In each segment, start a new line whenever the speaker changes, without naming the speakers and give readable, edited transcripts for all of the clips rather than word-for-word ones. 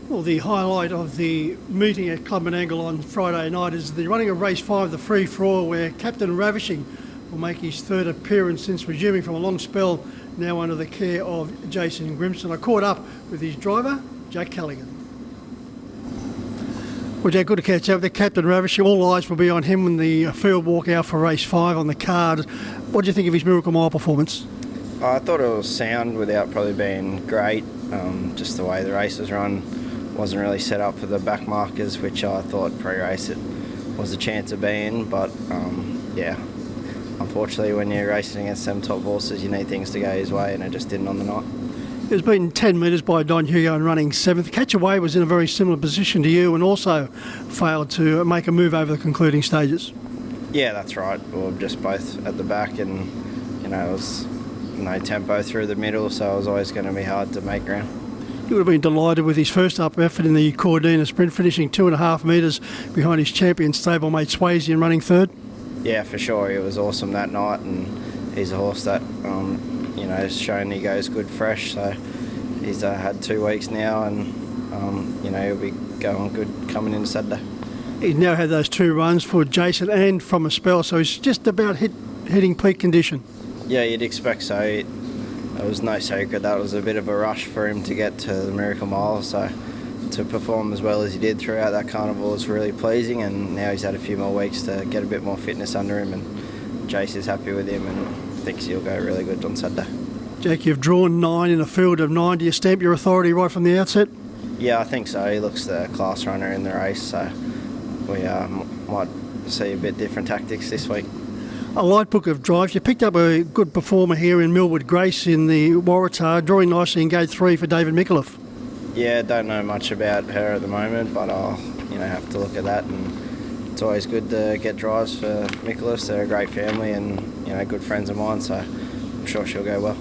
Well, the highlight of the meeting at Club Menangle on Friday night is the running of race 5, the free for all, where Captain Ravishing will make his third appearance since resuming from a long spell, now under the care of Jason Grimston. I caught up with his driver, Jack Callaghan. Well, Jack, good to catch up with Captain Ravishing. All eyes will be on him in the field walk out for race 5 on the card. What do you think of his Miracle Mile performance?
I thought it was sound without probably being great. Just the way the race was run wasn't really set up for the back markers, which I thought pre-race it was a chance of being. But unfortunately when you're racing against them top horses, you need things to go his way, and it just didn't on the night.
He was beaten 10 metres by Don Hugo and running 7th. Catch Away was in a very similar position to you and also failed to make a move over the concluding stages.
Yeah, that's right. We were just both at the back, and it was no tempo through the middle, so it was always going to be hard to make ground.
You would have been delighted with his first up effort in the Cordina Sprint, finishing 2.5 metres behind his champion stablemate Swayze and running third.
Yeah, for sure. He was awesome that night, and he's a horse that has shown he goes good fresh. So he's had 2 weeks now, and he'll be going good coming into Saturday.
He's now had those 2 runs for Jason and from a spell, so he's just about hitting peak condition.
Yeah, you'd expect so. It was no secret that was a bit of a rush for him to get to the Miracle Mile, so to perform as well as he did throughout that carnival was really pleasing, and now he's had a few more weeks to get a bit more fitness under him, and Jace is happy with him and thinks he'll go really good on Saturday.
Jack, you've drawn 9 in a field of 9. Do you stamp your authority right from the outset?
Yeah, I think so. He looks the class runner in the race, so we might see a bit different tactics this week.
A light book of drives. You picked up a good performer here in Millwood Grace in the Waratah, drawing nicely in gate 3 for David Mikuloff.
Yeah, don't know much about her at the moment, but I'll have to look at that. And it's always good to get drives for Mikuloff. They're a great family and good friends of mine, so I'm sure she'll go well.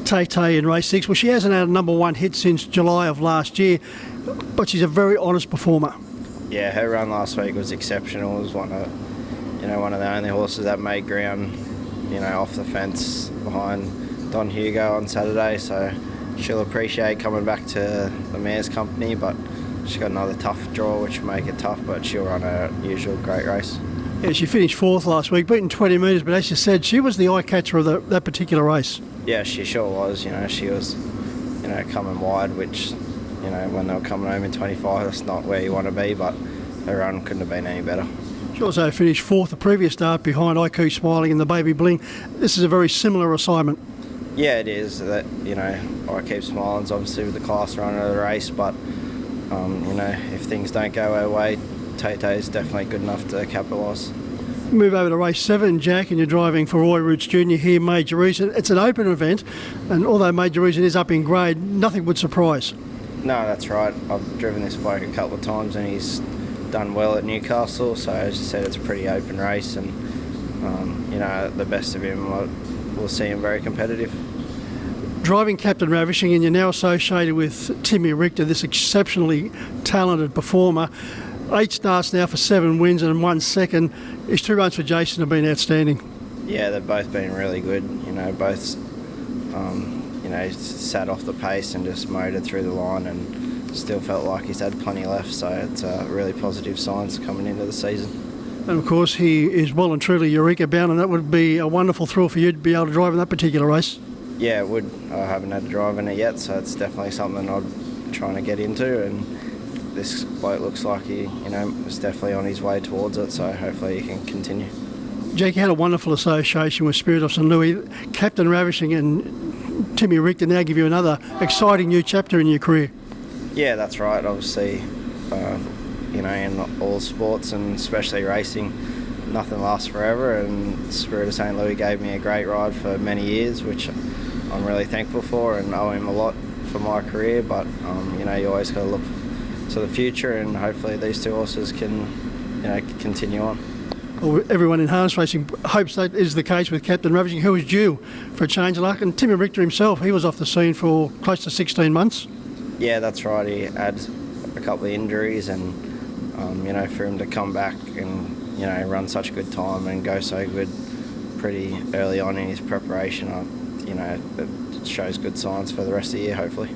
Tay in race 6. Well, she hasn't had a number 1 hit since July of last year, but she's a very honest performer.
Yeah, her run last week was exceptional. It was one of the only horses that made ground, off the fence behind Don Hugo on Saturday. So she'll appreciate coming back to the mare's company, but she's got another tough draw, which will make it tough, but she'll run her usual great race.
Yeah, she finished 4th last week, beaten 20 metres, but as you said, she was the eye catcher of that particular race.
Yeah, she sure was. She was, coming wide, which, when they were coming home in 25, that's not where you want to be, but her run couldn't have been any better.
She also finished 4th the previous start behind I Keep Smiling and the Baby Bling. This is a very similar assignment.
Yeah, it is. That I Keep Smiling's obviously with the class runner of the race, but if things don't go our way, Tay-Tay's definitely good enough to capitalise.
Move over to race 7, Jack, and you're driving for Roy Roots Jr. here, Major Reason. It's an open event, and although Major Reason is up in grade, nothing would surprise.
No, that's right. I've driven this bloke a couple of times, and he's done well at Newcastle, so as you said, it's a pretty open race, and the best of him, we'll see him very competitive.
Driving Captain Ravishing, and you're now associated with Timmy Richter, this exceptionally talented performer. 8 starts now for 7 wins and 1 second. His 2 runs for Jason have been outstanding.
Yeah, they've both been really good. Both sat off the pace and just motored through the line, and still felt like he's had plenty left, so it's really positive signs coming into the season.
And of course he is well and truly Eureka bound, and that would be a wonderful thrill for you to be able to drive in that particular race.
Yeah, it would. I haven't had to drive in it yet, so it's definitely something I'm trying to get into, and this bloke looks like he is definitely on his way towards it, so hopefully he can continue.
Jake, you had a wonderful association with Spirit of St Louis. Captain Ravishing and Timmy Richter now give you another exciting new chapter in your career.
Yeah, that's right. Obviously, in all sports and especially racing, nothing lasts forever, and Spirit of St Louis gave me a great ride for many years, which I'm really thankful for and owe him a lot for my career, but you always got to look to the future, and hopefully these 2 horses can continue on.
Well, everyone in harness racing hopes that is the case with Captain Ravishing, who is due for a change of luck, and Timmy Richter himself, he was off the scene for close to 16 months.
Yeah, that's right. He had a couple of injuries, and for him to come back and run such a good time and go so good pretty early on in his preparation, it shows good signs for the rest of the year, hopefully.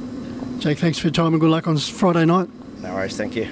Jake, thanks for your time and good luck on Friday night.
No worries, thank you.